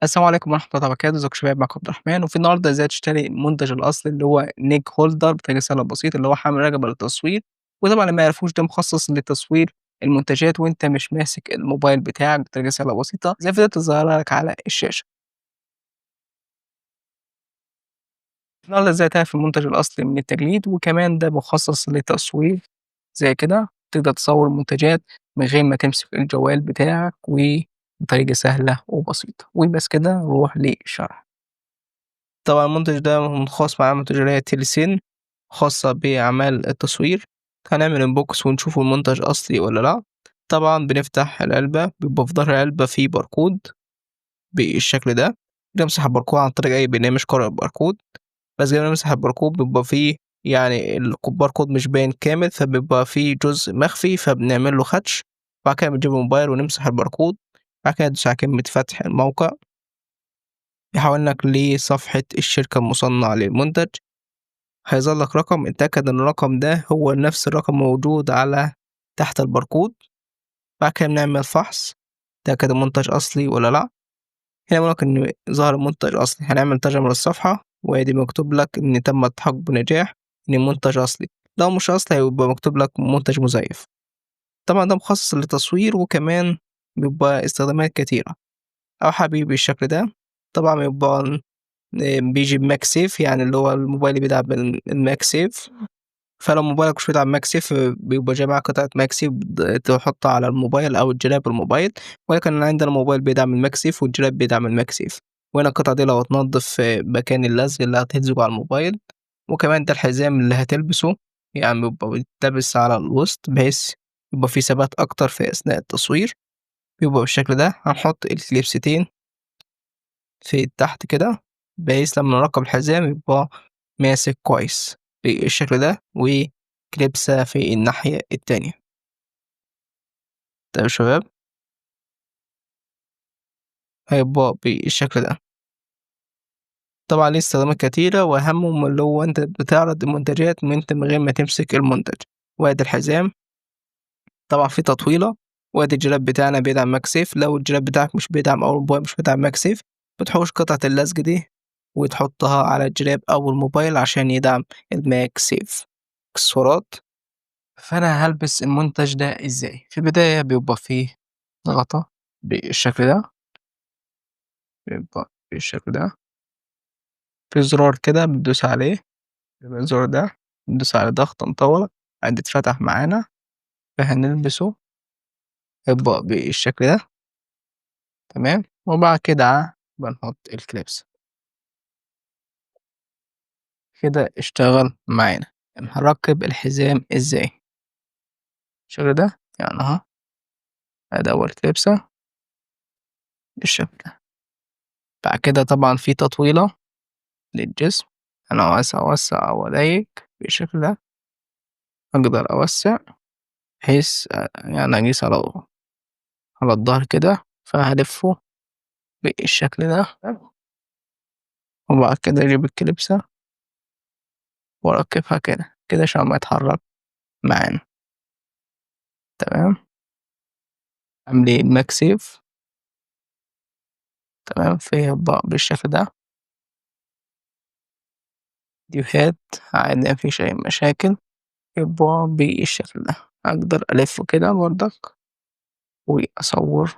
السلام عليكم ورحمة الله وبركاته، ازيكم يا شباب؟ معاكم عبد الرحمن، وفي النهارده ازاي تشتري المنتج الأصلي اللي هو نيك هولدر بتاع رسالة بسيط اللي هو حامل رقبة للتصوير، وطبعًا اللي ما يعرفوش ده مخصص لتصوير المنتجات وأنت مش ماسك الموبايل بتاعك بتاع رسالة بسيطة زي الفيديوهات اللي ظاهرة لك على الشاشة. النهارده ازاي تعرف المنتج الأصلي من التجليد، وكمان ده مخصص لتصوير زي كده، تقدر تصور منتجات من غير ما تمسك الجوال بتاعك وبطريقة سهلة وبسيطة، وبس كده نروح للشرح. طبعًا المنتج ده خاص بعلامة تجارية تيليسين خاصة بأعمال التصوير، هنعمل unbox ونشوف المنتج أصلي والّا لأ. طبعًا بنفتح العلبة بيبقى في ضهر العلبة في باركود بالشكل ده، بنمسح الباركود عن طريق أي برنامج قارئ الباركود، بس قبل ما نمسح الباركود بيبقى في يعني الباركود مش باين كامل، فبيبقى في جزء مخفي فبنعمل له خدش، وبعد كده بنجيب الموبايل ونمسح الباركود، بعد كده ندوس على كلمة فتح الموقع، يحولنا لصفحة الشركة المصنعة للمنتج. هيظهر لك رقم اتأكد إن الرقم ده هو نفس الرقم موجود على تحت الباركود، بعد كده بنعمل فحص نتأكد المنتج أصلي والّا لأ. هنا بيقول لك إن ظهر المنتج أصلي، هنعمل ترجمة للصفحة وأدي مكتوب لك إن تم التحقق بنجاح إن المنتج أصلي، لو مش أصلي هيبقى مكتوب لك منتج مزيف. طبعًا ده مخصص للتصوير وكمان بيبقى استخدامات كتيرة، أو حبيبي بالشكل ده. طبعًا بيبقى بييجي بMagSafe يعني اللي هو الموبايل اللي بيدعم الMagSafe. فلو موبايلك مش بيدعم ماكسيف بيبقى جاي معاه قطعة ماكسيف تحطها على الموبايل أو الجراب الموبايل، ولكن عندنا موبايل بيدعم الماكسيف والجراب بيدعم الماكسيف، وهنا القطعة دي لو هتنضف مكان اللزق اللي هتلزقه على الموبايل، وكمان ده الحزام اللي هتلبسه يعني بيبقى بيتلبس على الوسط بحيث يبقى في ثبات أكتر في أثناء التصوير، بيبقى بالشكل ده. هنحط الكليبستين في تحت كده بحيث لما نركب الحزام يبقى ماسك كويس بالشكل ده، وكليبسة في الناحية التانية. طيب يا شباب هيبقى بالشكل ده. طبعا ليه استخدامات كتيرة وأهمهم اللي هو أنت بتعرض المنتجات من غير ما تمسك المنتج، وأدي الحزام طبعا في تطويلة، وأدي الجراب بتاعنا بيدعم ماكسيف. لو الجراب بتاعك مش بيدعم أو الموبايل مش بيدعم ماكسيف بتحوش قطعة اللزق دي وتحطها على الجراب أو الموبايل عشان يدعم الماكسيف. إكسسوارات، فأنا هالبس المنتج ده إزاي؟ في البداية بيبقى فيه غطا بالشكل ده، بيبقى بالشكل ده، في زرار كده بندوس عليه، يبقى الزرار ده بندوس عليه ضغطة مطولة عاد اتفتح معانا، فهنلبسه يبقى بالشكل ده. تمام، وبعد كده بنحط الكليبس كده اشتغل معانا. هنركب الحزام ازاي؟ بالشكل ده يعني اهو، ادي أول كليبسة بالشكل ده. بعد كده طبعا في تطويلة للجسم، أنا أوسع أو أضيق بالشكل ده، أقدر أوسع بحيث يعني أقيس على الضهر كده، فهلفه بالشكل ده، وبعد كده أجيب الكليبسة وأركبها كده عشان ما يتحرك معانا. تمام، أملي الماكسيف تمام فيبقى بالشكل ده. فيديوهات عادي مفيش أي مشاكل، يبقى بالشكل ده. أقدر ألفه كده برضك وأصور